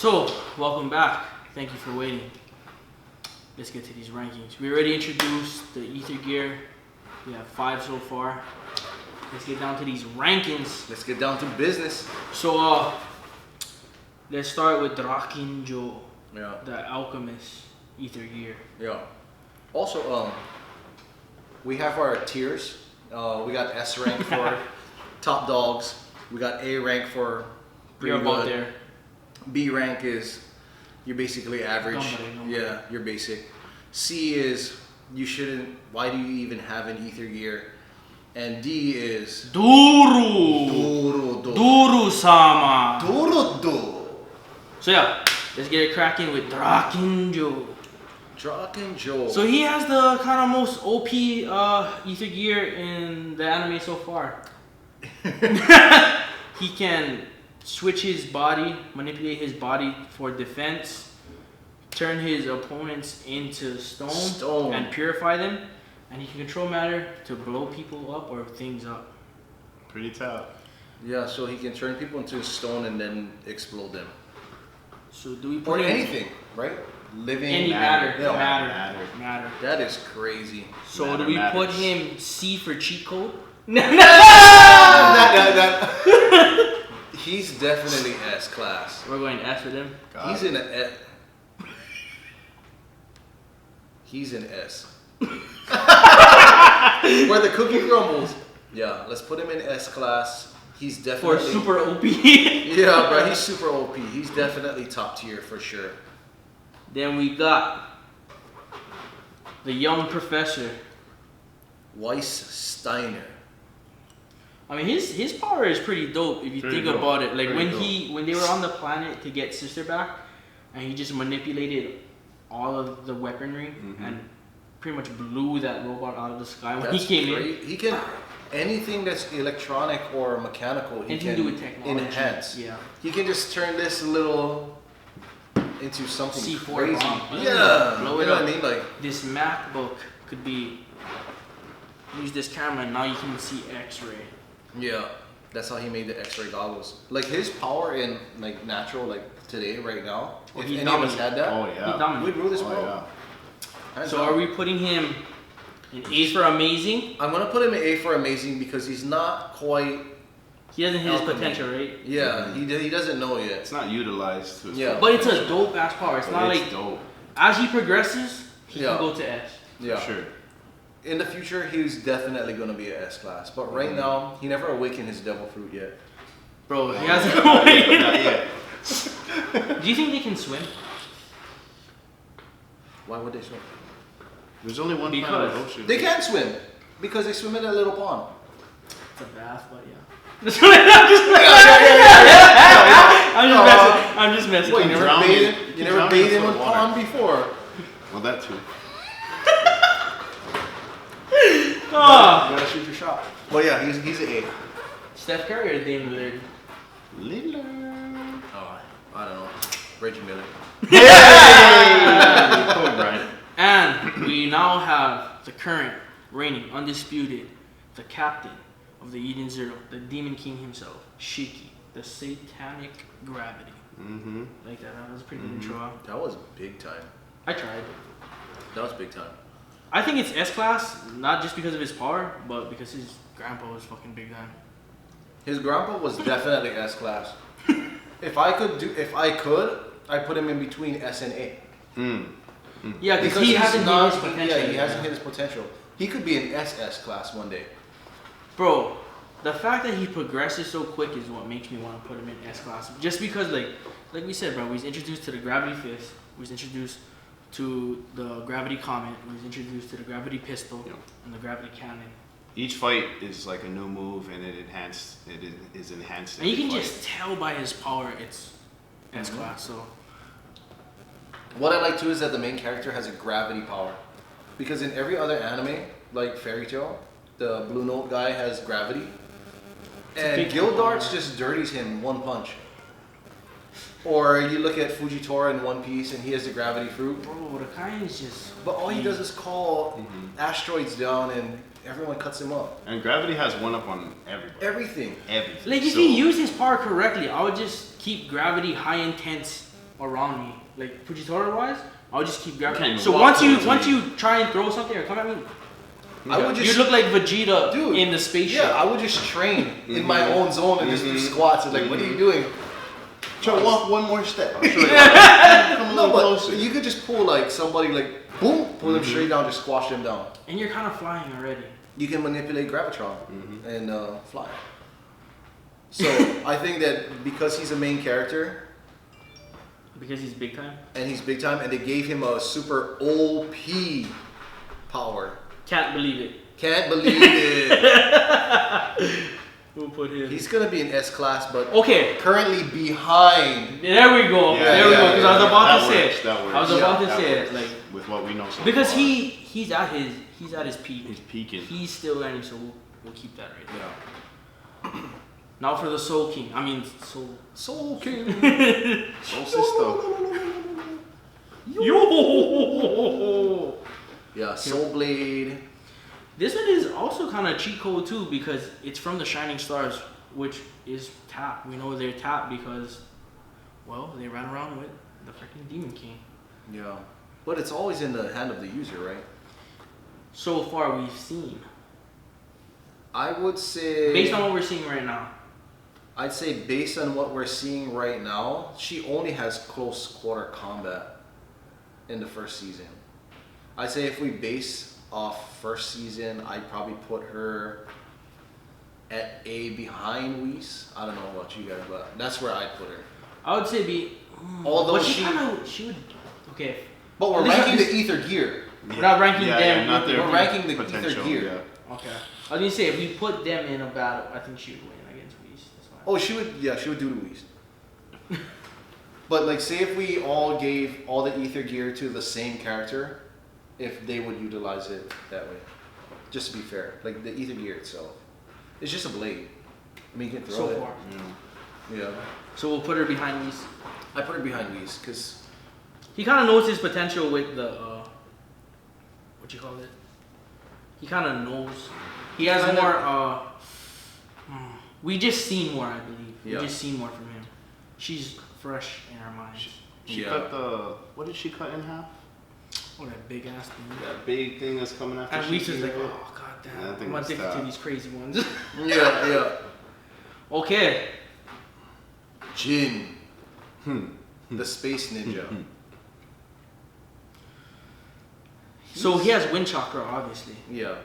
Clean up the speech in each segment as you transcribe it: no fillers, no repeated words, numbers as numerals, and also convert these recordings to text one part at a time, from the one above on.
So, welcome back. Thank you for waiting. Let's get to these rankings. We already introduced the Ether Gear. We have 5 so far. Let's get down to these rankings. Let's get down to business. So, let's start with Drakinjo, Yeah. the Alchemist Ether Gear. Yeah. Also, we have our tiers. We got S rank for top dogs. We got A rank for pretty You're about good. there. B rank is you're basically average. Number. Yeah, you're basic. C is you shouldn't. Why do you even have an Ether Gear? And D is Duru! Duru-sama! Duru. So yeah, let's get it cracking with Drakinjo. Drakinjo. So he has the kind of most OP Ether Gear in the anime so far. He can switch his body, manipulate his body for defense, turn his opponents into stone and purify them, and he can control matter to blow people up or things up. Pretty tough. Yeah, so he can turn people into stone and then explode them. So do we Or put him anything, right? Living any matter. matter. That is crazy. So Matter do we put matters. him C for cheat code? He's definitely S class. We're going S with him. He's in a. He's in S. Where the cookie crumbles. Yeah, let's put him in S class. He's For definitely super OP. Yeah, bro. He's super OP. He's definitely top tier for sure. Then we got the young professor. Weiss Steiner. I mean, his power is pretty dope if you Pretty think dope. about it. Like Pretty when they were on the planet to get Sister back, and he just manipulated all of the weaponry and pretty much blew that robot out of the sky when That's he came great. He can anything that's electronic or mechanical. He Anything can to do with technology. enhance. Yeah. He can just turn this little into something C4 crazy. bomb. Yeah, Blow you it know up. what I mean? Like In. This MacBook could be use this camera and now you can see X-ray. yeah, that's how he made the X-ray goggles. Like his power in like natural, like today, right now. Well, if he any of us dominated. had that, Oh He yeah. dominated. we'd rule this Oh world. yeah. Hands So down. are we putting him in A for amazing? I'm gonna put him in A for amazing because he's not quite. He doesn't hit his Alchemy. potential, right? Yeah, he doesn't know yet. It's not utilized to its Yeah. full But it's a potential, dope ass power. It's but not it's like dope. as he progresses, he Yeah. can go to S. Yeah. For sure. In the future, he's definitely gonna be an S class. But right now, he never awakened his devil fruit yet. Bro, he hasn't. Not yet. Do you think they can swim? Why would they swim? There's only one Because planet of ocean. They can swim because they swim in a little pond. It's a bath, but yeah. I'm just messing. What, I'm you just never drown bathed in- in, you you never drown in bathed in salt one water. pond before? Well, that too. Ah, You gotta shoot your shot. Well, yeah, he's an A. Steph Curry or Dame Lillard? Lillard. Oh, I don't know. Reggie Miller. Kobe Bryant. And we now have the current, reigning, undisputed, the captain of the Eden Zero, the Demon King himself, Shiki, the Satanic Gravity. Mm-hmm. Like that. That was a pretty good intro. Huh? That was big time. I tried. That was big time. I think it's S class, not just because of his power, but because his grandpa was fucking big time. His grandpa was definitely S class. If I could, I'd put him in between S and A. Yeah, because he he's hasn't not- hit his potential. Yeah, he yet. hasn't hit his potential. He could be an SS class one day. Bro, the fact that he progresses so quick is what makes me want to put him in S class. Just because, like we said, bro, we was introduced to the Gravity Fist, we was introduced to the Gravity Comet, we was introduced to the Gravity Pistol, Yep. and the Gravity Cannon. Each fight is like a new move, and it is enhanced. And you every can fight. just tell by his power it's S class. So What I like too is that the main character has a gravity power. Because in every other anime, like Fairy Tail, the Blue Note guy has gravity. a And big Gildarts power. just dirties him one punch. Or you look at Fujitora in One Piece and he has the gravity fruit. bro, the kind is just. But all he does is call asteroids down and everyone cuts him up. And gravity has one up on everybody. Everything. Everything. Like if So- he used his power correctly, I would just keep Gravity high intense around me. Like Fujitora wise, I'll just keep can't grabbing. even So walk once towards you try and throw something or come at me, I would just you look like Vegeta Dude, in the spaceship. Yeah, I would just train in my Mhm. own zone and just do squats. And like, what are you doing? Try to walk one more step. I'll show you. Come a No, little but closer. you could just pull like somebody like boom, pull them straight down, just squash them down. And you're kind of flying already. You can manipulate gravitron and fly. So I think that because he's a main character Because he's big time. and he's big time, and they gave him a super OP power. Can't believe it. Can't believe it. We'll put him. He's gonna be an S class, but Okay. currently behind. There we go. Yeah, there we yeah, go. Because I was yeah, about that to say works, it. that works. I was about to That say works. it. Like with what we know so because far. he's at his peak. He's peaking. He's still learning, so we'll keep that right there. Yeah. Now for the Soul King. I mean Soul. Soul King. Soul Sister. Yo. Yeah, Soul Blade. This one is also kind of cheat code too because it's from the Shining Stars, which is tap. We know they're tap because, well, they ran around with the freaking Demon King. Yeah. But it's always in the hand of the user, right? So far, we've seen. I would say. Based on what we're seeing right now. I'd say based on what we're seeing right now, she only has close quarter combat in the first season. I'd say if we base off first season, I'd probably put her at A behind Whis. I don't know about you guys, but that's where I'd put her. I would say be. Although but she would. Okay. But we're At least ranking you- the ether gear. We're not ranking them. not their We're ranking the potential. ether gear. Yeah. Okay. I was gonna say if we put them in a battle, I think she would win against Whis. That's why. Oh, she would do the Whis. But like, say if we all gave all the ether gear to the same character, if they would utilize it that way, just to be fair, like the ether gear itself, it's just a blade. I mean, you can throw So it. far. Yeah, So we'll put her behind Whis. I put her behind Whis because He kind of knows his potential with the what you call it. He kind of knows. He has Kinda- more. We just seen more, I believe. Yeah. We just seen more from him. She's fresh in our minds. She Yeah. cut the. What did she cut in half? Oh, that big ass thing. That big thing that's coming after. And she Whis is came like, out? oh god Yeah, damn, I think I'm it's addicted to tough. these crazy ones. yeah. Okay. Jin, the space ninja. So he has wind chakra, obviously. Yeah.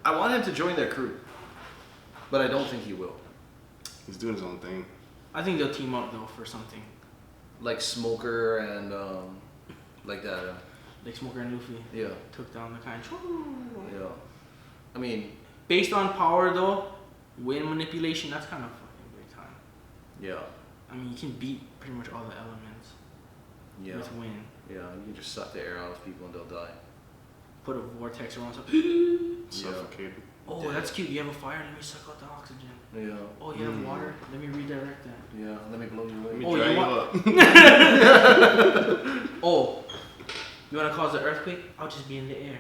I want him to join their crew, but I don't think he will. He's doing his own thing. I think they'll team up though for something. Like Smoker and like that. Like Smoker and Luffy Yeah, took down the kind. yeah. I mean, Based on power though, wind manipulation, that's kind of fucking big time. yeah, I mean, you can beat pretty much all the elements yeah, with wind. yeah. You can just suck the air out of people and they'll die. Put a vortex around something. Suffocated. Oh, Yeah. that's cute. You have a fire, let me suck out the oxygen. Yeah, Oh, you have water, let me redirect that. yeah. Let me blow you Let me away. Oh, dry you you want- up. Oh, you want to cause an earthquake? I'll just be in the air.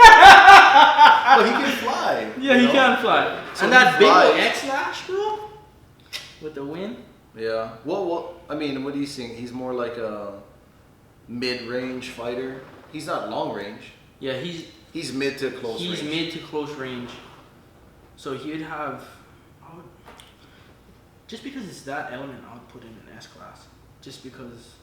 But he can fly. Yeah, you he know? can fly. So And he that big ol' flies. X-Lash, bro, with the wind. Yeah. Well, I mean, what do you think? He's more like a mid-range fighter. He's not long range. Yeah, he's He's mid to close range. mid to close range. So he'd have, just because it's that element, I would put him in S class. Just because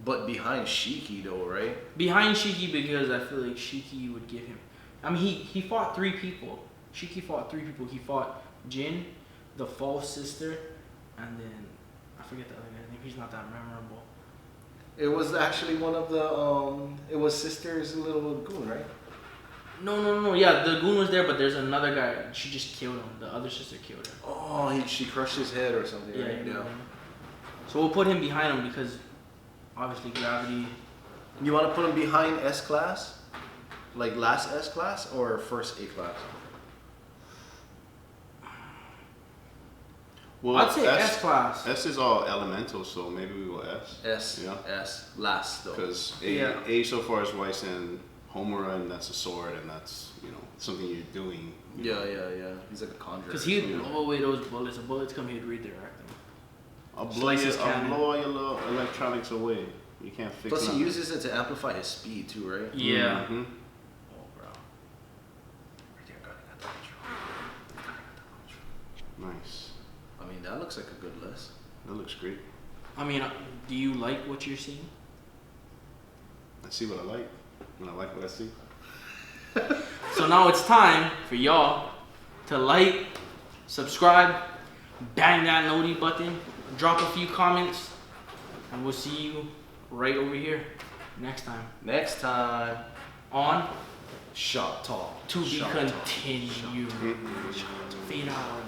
But behind Shiki though, right? behind Shiki, because I feel like Shiki would give him. I mean, he fought 3 people. Shiki fought 3 people. He fought Jin, the false sister, and then I forget the other guy's name. He's not that memorable. It was actually one of the it was Sister's little goon, right? No. Yeah, the goon was there, but there's another guy. She just killed him. The other sister killed her. Oh, she crushed his head or something, Yeah, right? yeah. So we'll put him behind him because obviously gravity. You want to put him behind S class? Like last S class or first A class? Well, I'd say S class. S is all elemental, so maybe we go S. S, Yeah. S, last though. Because Yeah. A so far is Weiss and Homura, and that's a sword, and that's something you're doing. Yeah. He's like a conjurer. Because he'd blow away those bullets. The bullets come, he'd redirect them. I'll blow Slices cannon. all your little electronics away. You can't fix Plus, he nothing. uses it to amplify his speed too, right? Yeah. Mhm. Oh, bro. Nice. I mean, that looks like a good list. That looks great. I mean, do you like what you're seeing? I see what I like, and I like what I see. So now it's time for y'all to like, subscribe, bang that noti button, drop a few comments, and we'll see you right over here next time Next time, on Shop Talk. To Be Shop Talk. Continued. Mhm. Fade out.